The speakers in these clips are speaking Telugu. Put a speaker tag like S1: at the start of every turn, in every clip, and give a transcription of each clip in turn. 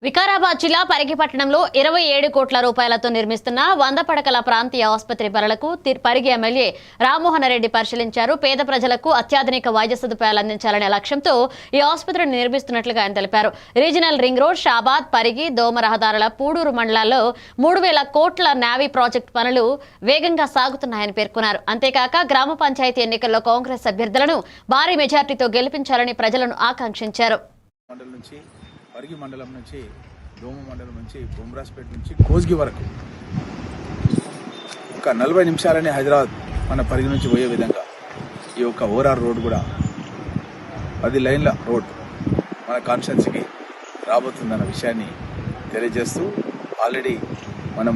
S1: వికారాబాద్ జిల్లా పరిగి పట్టణంలో 27 కోట్ల రూపాయలతో నిర్మిస్తున్న 100 పడకల ప్రాంతీయ ఆసుపత్రి పనులకు పరిగి ఎమ్మెల్యే రామ్మోహన్ రెడ్డి పరిశీలించారు. పేద ప్రజలకు అత్యాధునిక వైద్య సదుపాయాలు అందించాలనే లక్ష్యంతో ఈ ఆసుపత్రిని నిర్మిస్తున్నట్లుగా ఆయన తెలిపారు. Regional ring road, Shabad, Parigi, దోమ రహదారుల పూడూరు మండలాల్లో 3000 కోట్ల నావీ ప్రాజెక్టు పనులు వేగంగా సాగుతున్నాయని పేర్కొన్నారు. అంతేకాక గ్రామ పంచాయతీ ఎన్నికల్లో కాంగ్రెస్ అభ్యర్థులను భారీ మెజార్టీతో గెలిపించాలని ప్రజలను ఆకాంక్షించారు.
S2: పరిగి మండలం నుంచి దోమ మండలం నుంచి బొమ్రాజ్పేట నుంచి కోస్గి వరకు ఒక 40 నిమిషాలనే హైదరాబాద్ మన పరిగి నుంచి పోయే విధంగా ఈ యొక్క ఓఆర్ఆర్ రోడ్ కూడా 10 లైన్ల రోడ్ మన కాన్స్టిట్యున్సీకి రాబోతుందన్న విషయాన్ని తెలియజేస్తూ ఆల్రెడీ మనం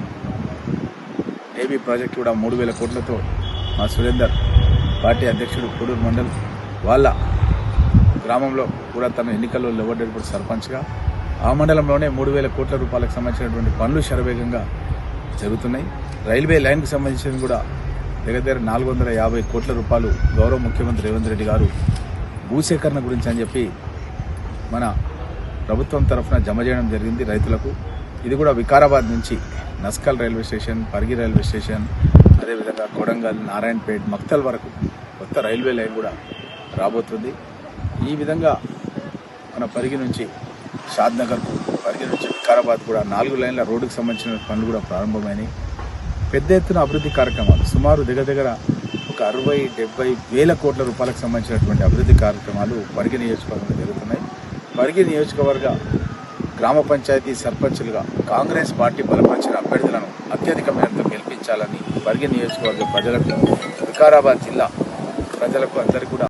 S2: ఏబీ ప్రాజెక్ట్ కూడా 3000 కోట్లతో మా సురేందర్ పార్టీ అధ్యక్షుడు కోడూరు మండల్ వాళ్ళ గ్రామంలో కూడా తన ఎన్నికల్లో నిలబడ్డప్పుడు సర్పంచ్గా ఆ మండలంలోనే 3000 కోట్ల రూపాయలకు సంబంధించినటువంటి పనులు శరవేగంగా జరుగుతున్నాయి. రైల్వే లైన్కి సంబంధించిన కూడా దగ్గర 450 కోట్ల రూపాయలు గౌరవ ముఖ్యమంత్రి రేవంత్ రెడ్డి గారు భూసేకరణ గురించి అని చెప్పి మన ప్రభుత్వం తరఫున జమ చేయడం జరిగింది రైతులకు. ఇది కూడా వికారాబాద్ నుంచి Naskal railway station, Parigi railway station, అదేవిధంగా కొడంగల్, నారాయణపేట్, మక్తల్ వరకు కొత్త రైల్వే లైన్ కూడా రాబోతుంది. ఈ విధంగా మన పరిగి నుంచి షాద్నగర్కు, పరిగి నుంచి వికారాబాద్ కూడా 4 లైన్ల రోడ్డుకు సంబంధించిన పనులు కూడా ప్రారంభమైనాయి. పెద్ద ఎత్తున అభివృద్ధి కార్యక్రమాలు సుమారు దగ్గర ఒక 60-70 వేల కోట్ల రూపాయలకు సంబంధించినటువంటి అభివృద్ధి కార్యక్రమాలు పరిగి నియోజకవర్గంలో జరుగుతున్నాయి. పరిగి నియోజకవర్గ గ్రామ పంచాయతీ సర్పంచులుగా కాంగ్రెస్ పార్టీ బలపరిచిన అభ్యర్థులను అత్యధిక మేరతో గెలిపించాలని పరిగి నియోజకవర్గ ప్రజలకు, వికారాబాద్ జిల్లా ప్రజలకు అందరికీ కూడా